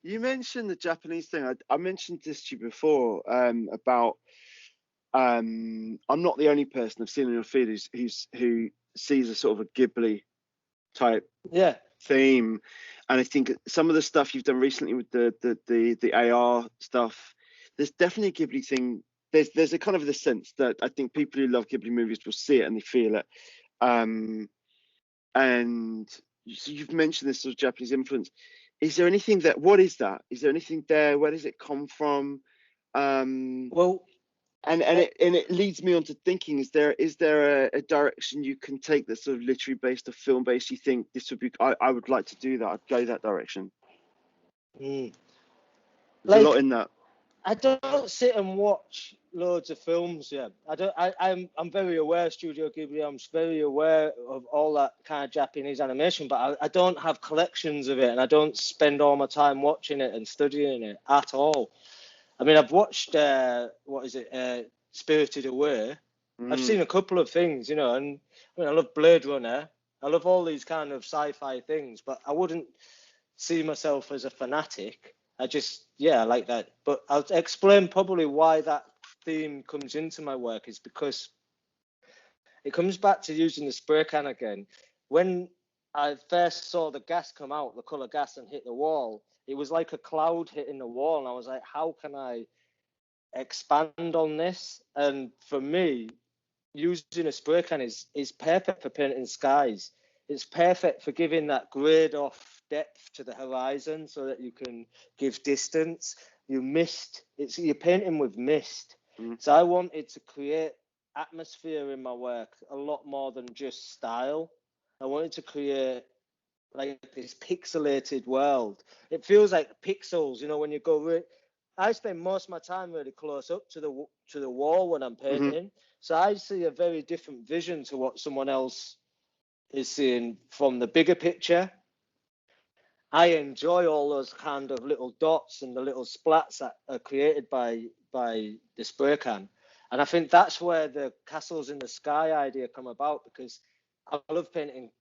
You mentioned the Japanese thing. I mentioned this to you before, about I'm not the only person I've seen on your feed who sees a sort of a Ghibli type Yeah. theme, and I think some of the stuff you've done recently with the AR stuff, there's definitely a Ghibli thing. There's a kind of the sense that I think people who love Ghibli movies will see it and they feel it. And so you've mentioned this sort of Japanese influence. Is there anything what is that? Is there anything there? Where does it come from? Well, And it leads me on to thinking: is there a direction you can take that's sort of literary based or film based? You think this would be? I would like to do that. I'd go that direction. mm, There's a lot like in that. I don't sit and watch loads of films. Yeah, I don't. I'm very aware of Studio Ghibli. I'm very aware of all that kind of Japanese animation, but I don't have collections of it, and I don't spend all my time watching it and studying it at all. I mean, I've watched what is it, Spirited Away. I've Mm. seen a couple of things, and I mean, I love Blade Runner. I love all these kind of sci-fi things, but I wouldn't see myself as a fanatic. I like that. But I'll explain probably why that theme comes into my work is because it comes back to using the spray can again. When I first saw the gas come out, the color gas, and hit the wall, it was like a cloud hitting the wall. And I was like, how can I expand on this? And for me, using a spray can is perfect for painting skies. It's perfect for giving that grade off depth to the horizon so that you can give distance. You're painting with mist. Mm. So I wanted to create atmosphere in my work a lot more than just style. I wanted to create like this pixelated world. It feels like pixels, when you go. I spend most of my time really close up to the wall when I'm Mm-hmm. painting, so I see a very different vision to what someone else is seeing from the bigger picture. I enjoy all those kind of little dots and the little splats that are created by the spray can, and I think that's where the castles in the sky idea come about because I love painting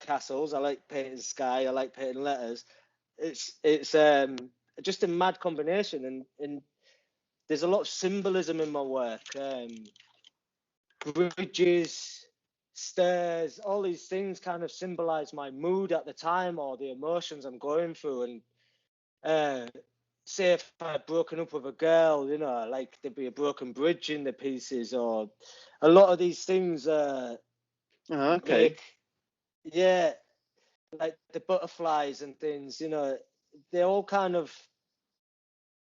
castles. I like painting sky. I like painting letters. It's just a mad combination, and there's a lot of symbolism in my work. Bridges, stairs, all these things kind of symbolize my mood at the time or the emotions I'm going through. And say if I'd broken up with a girl, like there'd be a broken bridge in the pieces, or a lot of these things Okay. make, yeah, like the butterflies and things, they all kind of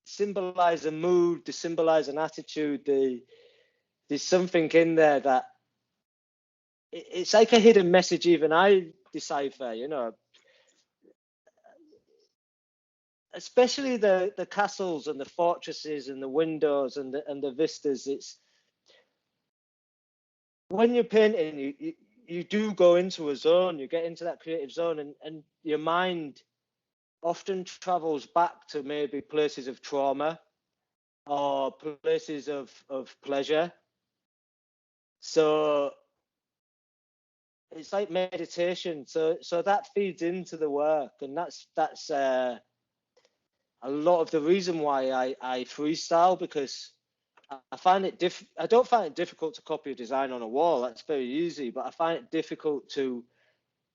symbolize a mood, they symbolize an attitude. There's something in there that it's like a hidden message even I decipher, especially the castles and the fortresses and the windows and the vistas. It's when you're painting, you do go into a zone, you get into that creative zone, and your mind often travels back to maybe places of trauma or places of pleasure. So it's like meditation. So that feeds into the work, and that's a lot of the reason why I freestyle, because I find it I don't find it difficult to copy a design on a wall. That's very easy, but I find it difficult to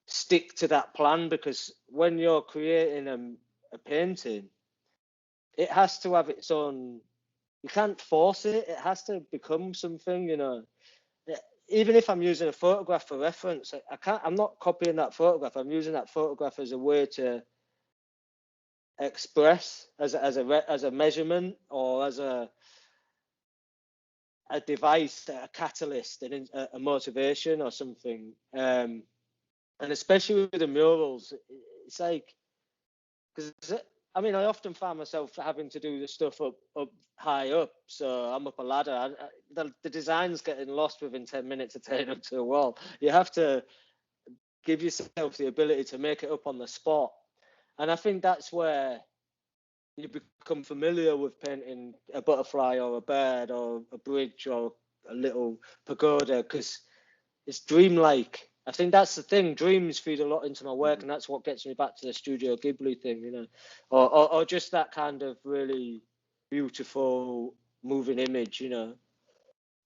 stick to that plan because when you're creating a painting, it has to have its own. You can't force it. It has to become something, Even if I'm using a photograph for reference, I can't. I'm not copying that photograph. I'm using that photograph as a way to express, as a measurement, or as a device, a catalyst, a motivation, or something. And especially with the murals, it's like, because I mean, I often find myself having to do the stuff up high up, so I'm up a ladder. The design's getting lost within 10 minutes of turning up to a wall. You have to give yourself the ability to make it up on the spot, and I think that's where you become familiar with painting a butterfly or a bird or a bridge or a little pagoda, because it's dreamlike. I think that's the thing. Dreams feed a lot into my work, and that's what gets me back to the Studio Ghibli thing, you know, or just that kind of really beautiful moving image, you know.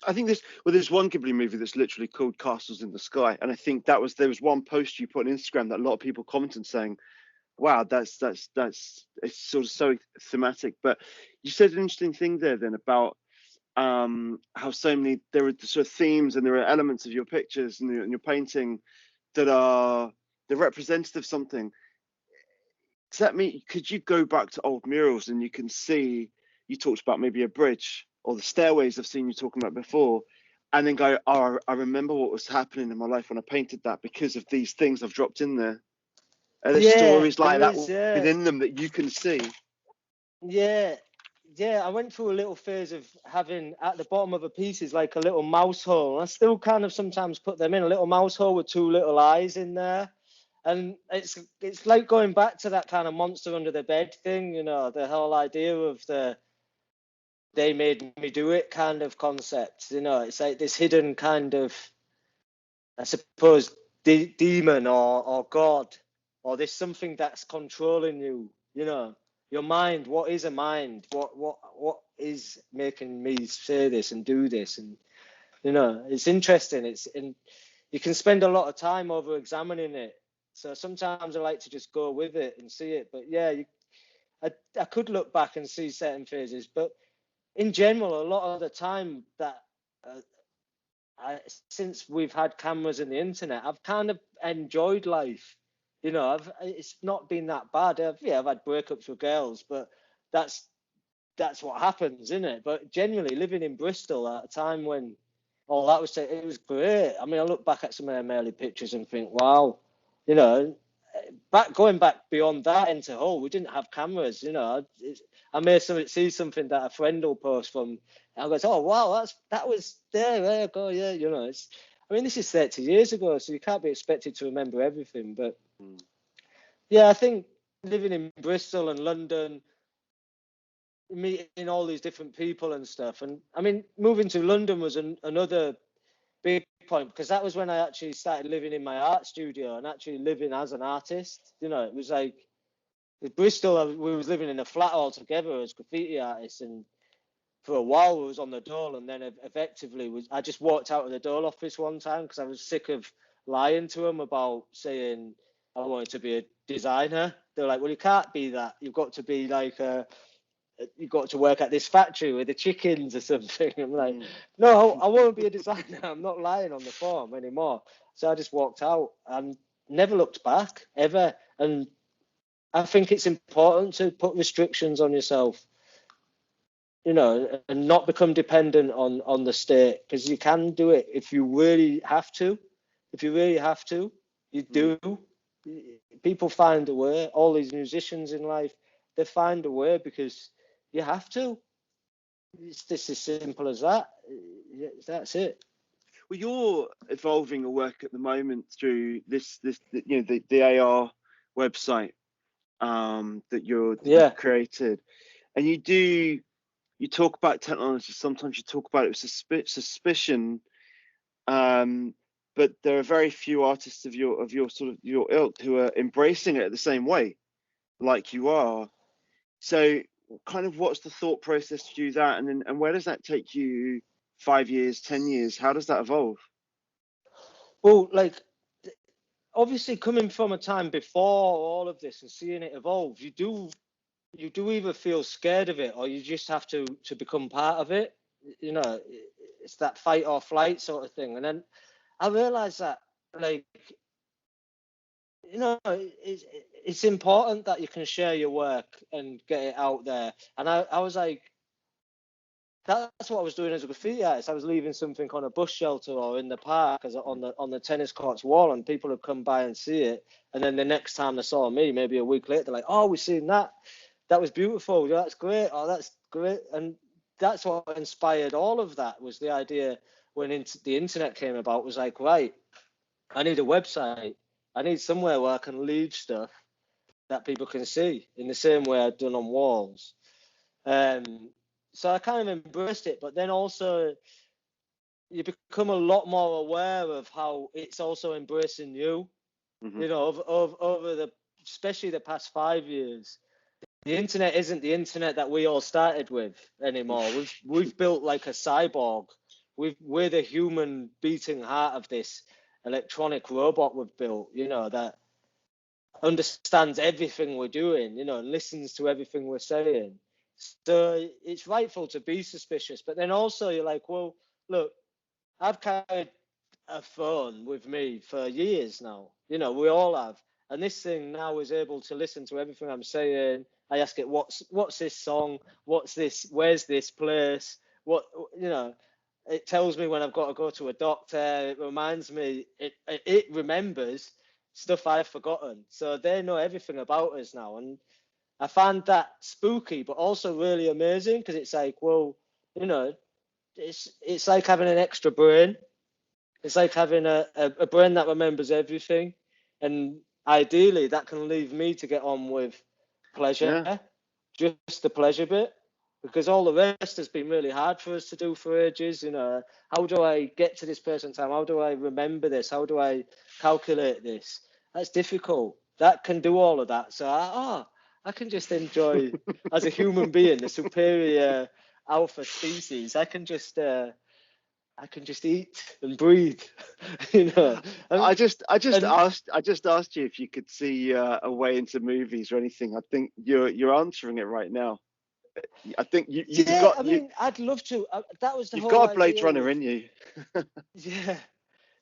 I think there's one Ghibli movie that's literally called Castles in the Sky, and I think there was one post you put on Instagram that a lot of people commented saying, "Wow, that's it's sort of so thematic." But you said an interesting thing there then about how so many there are sort of themes and there are elements of your pictures and your painting that are they're representative of something. Does that mean could you go back to old murals and you can see you talked about maybe a bridge or the stairways I've seen you talking about before, and then go, oh, I remember what was happening in my life when I painted that because of these things I've dropped in there. Are there Yeah, stories like there that is. Yeah, within them that you can see? yeah, yeah. I went through a little phase of having at the bottom of a piece is like a little mouse hole. I still kind of sometimes put them in a little mouse hole with two little eyes in there. And it's like going back to that kind of monster under the bed thing, you know, the whole idea of the they made me do it kind of concept, you know. It's like this hidden kind of, I suppose, demon or god, or there's something that's controlling you, you know, your mind. What is a mind? What is making me say this and do this? And you know, it's interesting. And you can spend a lot of time over examining it. So sometimes I like to just go with it and see it. But yeah, I could look back and see certain phases, but in general, a lot of the time that uh, since we've had cameras and the internet, I've kind of enjoyed life. You know, it's not been that bad. I've had breakups with girls, but that's that's what happens, isn't it? But generally, living in Bristol at a time when all that was, it was great. I mean, I look back at some of them early pictures and think, wow, you know, going back beyond that into Hull, we didn't have cameras. You know, I may see something that a friend will post from, and I goes, oh wow, that was there. There you go, yeah. You know, I mean, this is 30 years ago, so you can't be expected to remember everything. But yeah, I think living in Bristol and London, meeting all these different people and stuff, and I mean, moving to London was another big point because that was when I actually started living in my art studio and actually living as an artist. You know, it was like in Bristol, we was living in a flat all together as graffiti artists, and for a while we was on the dole, and then effectively I just walked out of the dole office one time because I was sick of lying to them about saying I wanted to be a designer. They're like, well, you can't be that. You've got to be like you've got to work at this factory with the chickens or something. I'm like, no, I won't be a designer. I'm not lying on the form anymore. So I just walked out and never looked back ever. And I think it's important to put restrictions on yourself, you know, and not become dependent on the state, because you can do it if you really have to. If you really have to, you do. People find a way. All these musicians in life, they find a way because you have to. It's just as simple as that. That's it. Well, you're evolving your work at the moment through the AR website that Yeah. you've created, and you talk about technology. Sometimes you talk about it with suspicion, um, but there are very few artists of your sort of your ilk who are embracing it the same way, like you are. So, kind of, what's the thought process to do that, and then and where does that take you? 5 years, 10 years? How does that evolve? Well, like obviously coming from a time before all of this and seeing it evolve, you do either feel scared of it or you just have to become part of it. You know, it's that fight or flight sort of thing. And then I realized that, like, you know, it's important that you can share your work and get it out there. And I was like, that's what I was doing as a graffiti artist. I was leaving something on a bus shelter or in the park as on the tennis courts wall, and people would come by and see it. And then the next time they saw me, maybe a week later, they're like, "Oh, we've seen that. That was beautiful. Yeah, that's great. Oh, that's great." And that's what inspired all of that, was the idea when the internet came about. Was like, right, I need a website. I need somewhere where I can leave stuff that people can see in the same way I'd done on walls. Um, so I kind of embraced it, but then also you become a lot more aware of how it's also embracing you. Mm-hmm. You know, over the, especially the past 5 years, the internet isn't the internet that we all started with anymore. We've built like a cyborg. We're the human beating heart of this electronic robot we've built, you know, that understands everything we're doing, you know, and listens to everything we're saying. So it's rightful to be suspicious, but then also you're like, well, look, I've carried a phone with me for years now. You know, we all have. And this thing now is able to listen to everything I'm saying. I ask it, what's this song? What's this? Where's this place? What, you know, it tells me when I've got to go to a doctor. It reminds me, it remembers stuff I've forgotten. So they know everything about us now. And I find that spooky, but also really amazing, because it's like, well, you know, it's like having an extra brain. It's like having a brain that remembers everything. And ideally, that can leave me to get on with pleasure, Yeah. just the pleasure bit. Because all the rest has been really hard for us to do for ages. You know, how do I get to this person time? How do I remember this? How do I calculate this? That's difficult. That can do all of that. So, I can just enjoy, as a human being, the superior alpha species. I can just eat and breathe, you know. I just And asked you if you could see a way into movies or anything. I think you're answering it right now. I think yeah, I mean, I'd love to. That was the you've whole got a Blade idea Runner with, in you. yeah,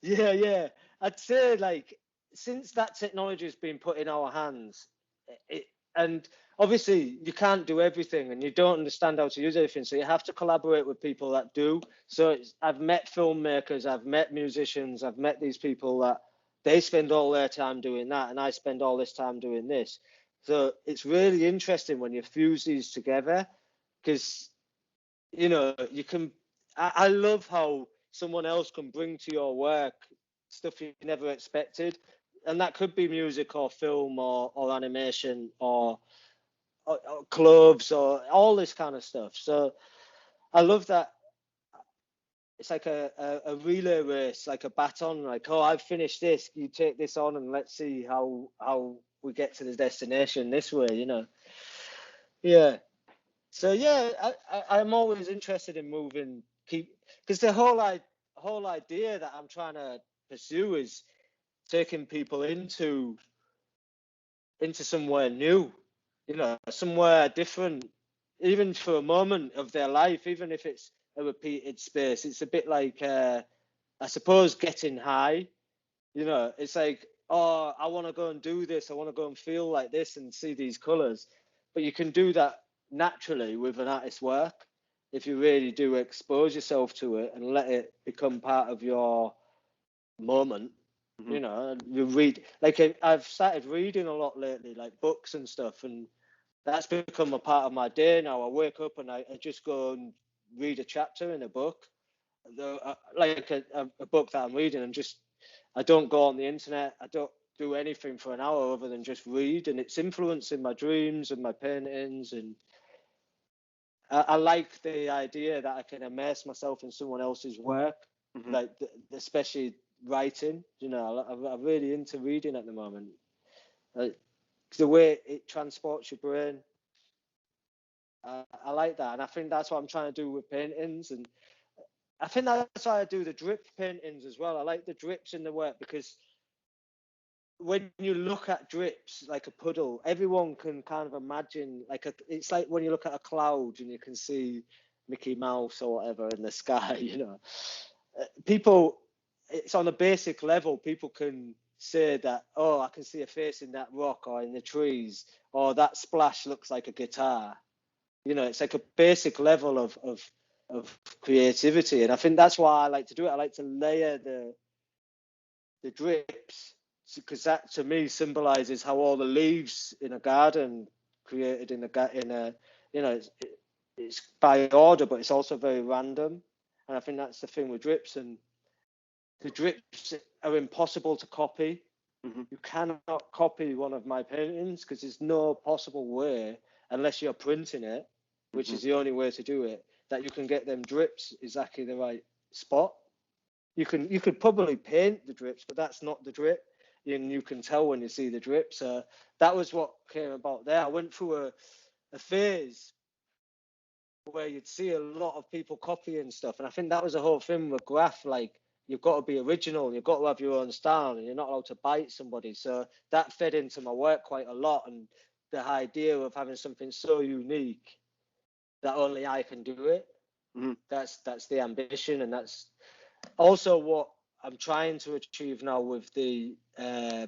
yeah. I'd say, like, since that technology has been put in our hands, it, and obviously you can't do everything, and you don't understand how to use everything, so you have to collaborate with people that do. So I've met filmmakers, I've met musicians, I've met these people that they spend all their time doing that, and I spend all this time doing this. So it's really interesting when you fuse these together, because you know you can. I love how someone else can bring to your work stuff you never expected, and that could be music or film or animation or clubs or all this kind of stuff. So I love that. It's like a relay race, like a baton. Like, oh, I've finished this. You take this on, and let's see how we get to the destination this way. You know. Yeah. So yeah, I'm always interested in moving. Because the whole idea that I'm trying to pursue is taking people into somewhere new, you know, somewhere different, even for a moment of their life, even if it's a repeated space. It's a bit like, I suppose, getting high. You know, it's like, oh, I want to go and do this. I want to go and feel like this and see these colors. But you can do that naturally with an artist's work if you really do expose yourself to it and let it become part of your moment. Mhm. You know, you read, like, I've started reading a lot lately, like books and stuff, and that's become a part of my day now. I wake up and I just go and read a chapter in a book, like a book that I'm reading, and just, I don't go on the internet. I don't do anything for an hour other than just read, and it's influencing my dreams and my paintings. And I like the idea that I can immerse myself in someone else's work, Mhm. like especially writing. You know, I'm really into reading at the moment. Like, the way it transports your brain, I like that, and I think that's what I'm trying to do with paintings. And I think that's why I do the drip paintings as well. I like the drips in the work, because when you look at drips like a puddle, everyone can kind of imagine, like, it's like when you look at a cloud and you can see Mickey Mouse or whatever in the sky. You know, people, it's on a basic level. People can say that, oh, I can see a face in that rock or in the trees, or that splash looks like a guitar. You know, it's like a basic level of creativity, and I think that's why I like to do it. I like to layer the drips, because that to me symbolizes how all the leaves in a garden created in a, you know, it's by order, but it's also very random. And I think that's the thing with drips. And the drips are impossible to copy. Mhm. You cannot copy one of my paintings, because there's no possible way, unless you're printing it, which Mhm. is the only way to do it, that you can get them drips exactly the right spot. you could probably paint the drips, but that's not the drip, and you can tell when you see the drip. So that was what came about there. I went through a phase where you'd see a lot of people copying stuff, and I think that was the whole thing with graph. Like, you've got to be original, you've got to have your own style, and you're not allowed to bite somebody. So that fed into my work quite a lot, and the idea of having something so unique that only I can do it. Mm-hmm. That's the ambition, and that's also what I'm trying to achieve now with the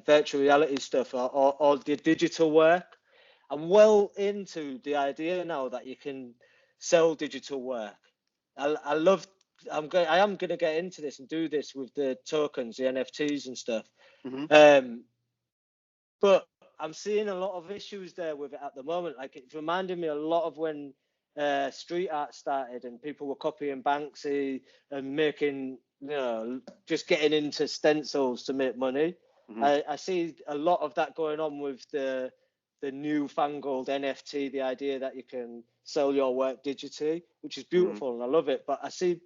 virtual reality stuff, or the digital work. I'm well into the idea now that you can sell digital work. I love. I am going to get into this and do this with the tokens, the NFTs and stuff. Mm-hmm. But I'm seeing a lot of issues there with it at the moment. Like, it's reminding me a lot of when street art started and people were copying Banksy and making, just getting into stencils to make money. Mm-hmm. I see a lot of that going on with the newfangled NFT, the idea that you can sell your work digitally, which is beautiful, and I love it. But I see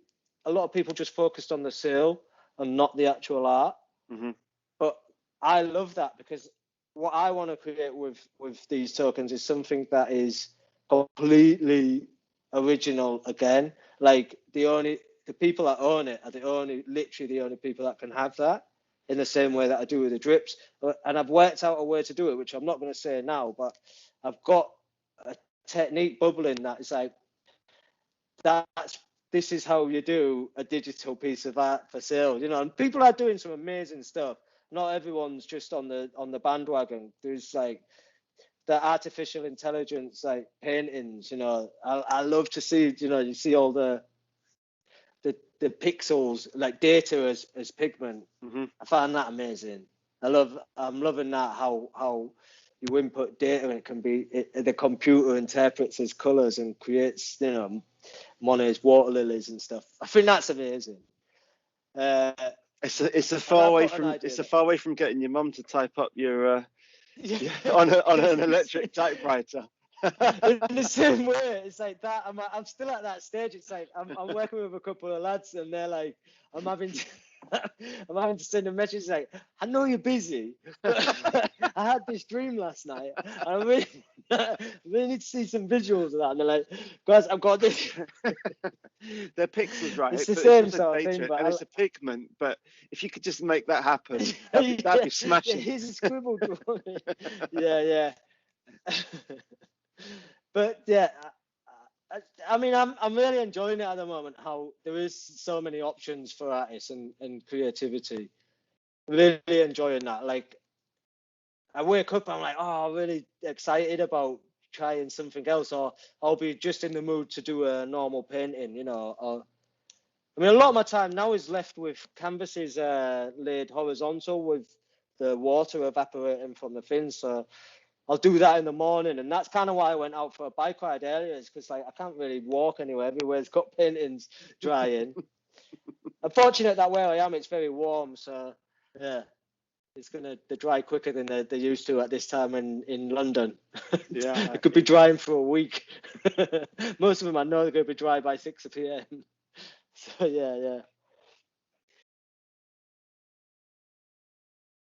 a lot of people just focused on the sale and not the actual art. Mm-hmm. But I love that, because what I want to create with these tokens is something that is completely original again. Like, the people that own it are literally the only people that can have that, in the same way that I do with the drips. And I've worked out a way to do it, which I'm not going to say now, but I've got a technique bubbling that is like, this is how you do a digital piece of art for sale, and people are doing some amazing stuff. Not everyone's just on the bandwagon. There's like the artificial intelligence, like paintings, I love to see, you see all the pixels, like data as pigment. Mm-hmm. I find that amazing. I'm loving that, how you input data and it can be, the computer interprets as colors and creates, Monet's water lilies and stuff. I think that's amazing. It's a far away from getting your mum to type up your on an electric typewriter. In the same way, it's like that. I'm still at that stage. It's like I'm working with a couple of lads, and they're like, I'm having to send a message like, I know you're busy, but I had this dream last night. I really need to see some visuals of that. And they're like, guys, I've got this. They're pixels, right? It's the same sort of data, thing, but and it's a pigment. But if you could just make that happen, that'd be smashing. Yeah, here's a scribble drawing. Yeah. But yeah, I mean, I'm really enjoying it at the moment, how there is so many options for artists and creativity. Really enjoying that. Like, I wake up, I'm like, oh, I'm really excited about trying something else, or I'll be just in the mood to do a normal painting, or I mean, a lot of my time now is left with canvases laid horizontal with the water evaporating from the fins. So I'll do that in the morning, and that's kind of why I went out for a bike ride earlier, is because, like, I can't really walk anywhere. Everywhere's got paintings drying. I'm fortunate that where I am, it's very warm, so yeah, it's gonna dry quicker than they used to at this time in London. Yeah, it could be drying for a week. Most of them I know they're gonna be dry by 6 p.m. So yeah.